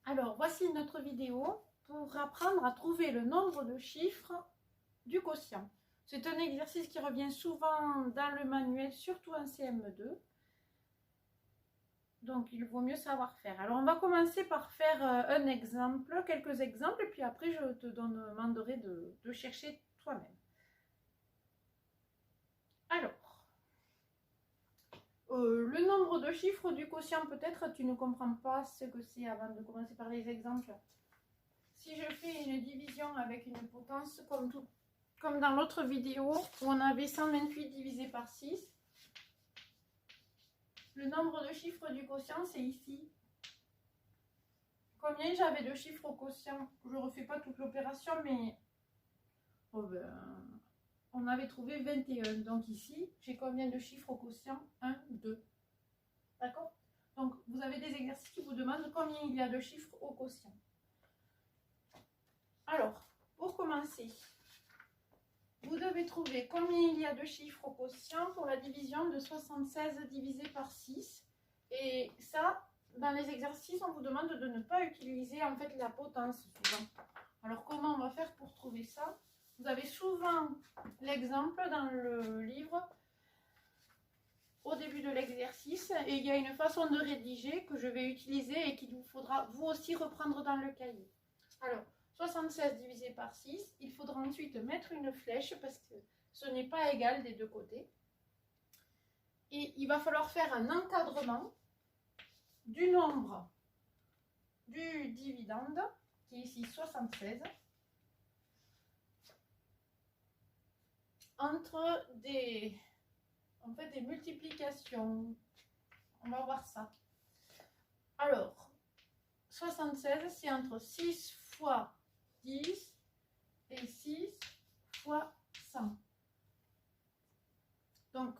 Alors, voici notre vidéo pour apprendre à trouver le nombre de chiffres du quotient. C'est un exercice qui revient souvent dans le manuel, surtout en CM2. Donc, il vaut mieux savoir faire. Alors, on va commencer par faire un exemple, quelques exemples, et puis après, je te demanderai de chercher toi-même. Alors, le nombre de chiffres du quotient, peut-être tu ne comprends pas ce que c'est avant de commencer par les exemples. Si je fais une division avec une potence comme dans l'autre vidéo où on avait 128 divisé par 6, le nombre de chiffres du quotient c'est ici. Combien j'avais de chiffres au quotient? Je ne refais pas toute l'opération, mais on avait trouvé 21. Donc ici, j'ai combien de chiffres au quotient? 1, 2. D'accord? Donc vous avez des exercices qui vous demandent combien il y a de chiffres au quotient. Alors, pour commencer, vous devez trouver combien il y a de chiffres au quotient pour la division de 76 divisé par 6. Et ça, dans les exercices, on vous demande de ne pas utiliser en fait la potence souvent. Alors, comment on va faire pour trouver ça? Vous avez souvent l'exemple dans le livre au début de l'exercice. Et il y a une façon de rédiger que je vais utiliser et qu'il vous faudra vous aussi reprendre dans le cahier. Alors, 76 divisé par 6, il faudra ensuite mettre une flèche parce que ce n'est pas égal des deux côtés. Et il va falloir faire un encadrement du nombre du dividende, qui est ici 76, entre des multiplications. On va voir ça. Alors, 76, c'est entre 6 fois 10 et 6 fois 100. Donc,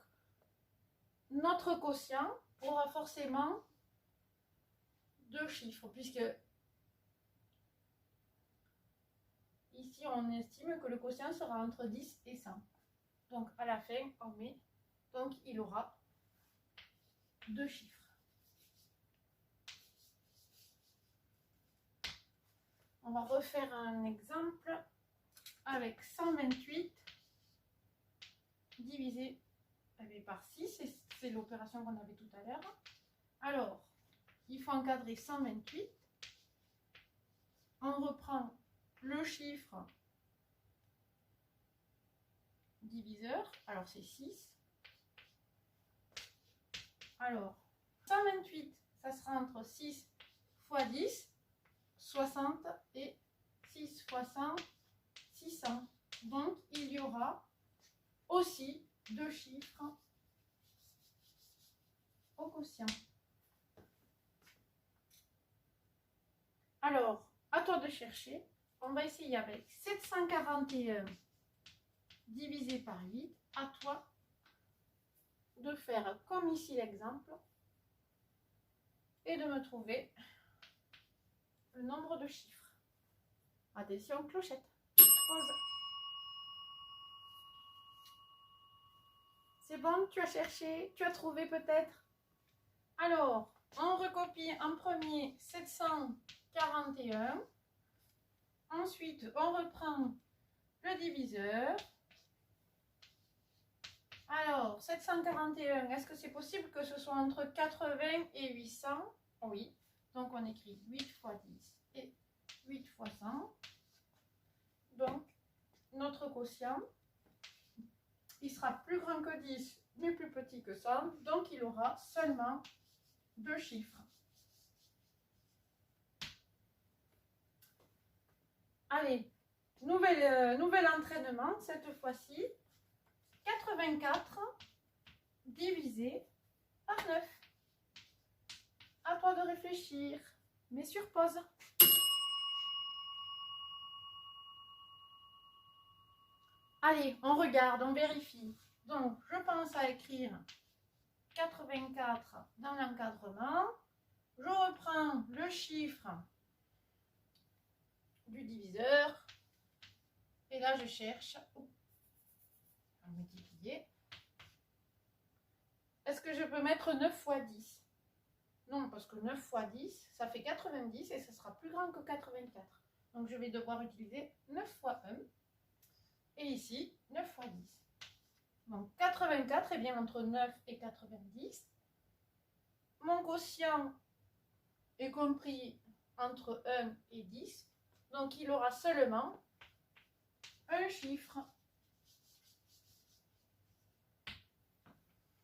notre quotient aura forcément deux chiffres, puisque ici, on estime que le quotient sera entre 10 et 100. Donc, à la fin, on met, donc il aura deux chiffres. On va refaire un exemple avec 128 divisé par 6, c'est l'opération qu'on avait tout à l'heure. Alors, il faut encadrer 128. On reprend le chiffre diviseur, alors c'est 6. Alors, 128, ça sera entre 6 fois 10, 60 et 6 fois 100, 600. Donc, il y aura aussi deux chiffres au quotient. Alors, à toi de chercher. On va essayer avec 741 divisé par 8. À toi de faire comme ici l'exemple et de me trouver le nombre de chiffres. Attention, clochette. Pause. C'est bon, tu as cherché, tu as trouvé peut-être? Alors, on recopie en premier 741. Ensuite, on reprend le diviseur. Alors, 741, est-ce que c'est possible que ce soit entre 80 et 800? Oui. Donc, on écrit 8 fois 10 et 8 fois 100. Donc, notre quotient, il sera plus grand que 10, mais plus petit que 100. Donc, il aura seulement deux chiffres. Allez, nouvel entraînement, cette fois-ci. 84 divisé par 9. À toi de réfléchir, mais sur pause. Allez, on regarde, on vérifie. Donc, je pense à écrire 84 dans l'encadrement. Je reprends le chiffre du diviseur. Et là, je cherche à multiplier. Est-ce que je peux mettre 9 fois 10? Non, parce que 9 fois 10, ça fait 90 et ça sera plus grand que 84. Donc je vais devoir utiliser 9 fois 1. Et ici, 9 fois 10. Donc 84 est bien entre 9 et 90. Mon quotient est compris entre 1 et 10. Donc il aura seulement un chiffre.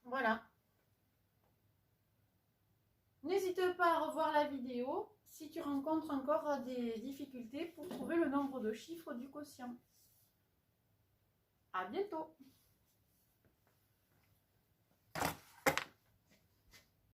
Voilà. N'hésite pas à revoir la vidéo si tu rencontres encore des difficultés pour trouver le nombre de chiffres du quotient. À bientôt!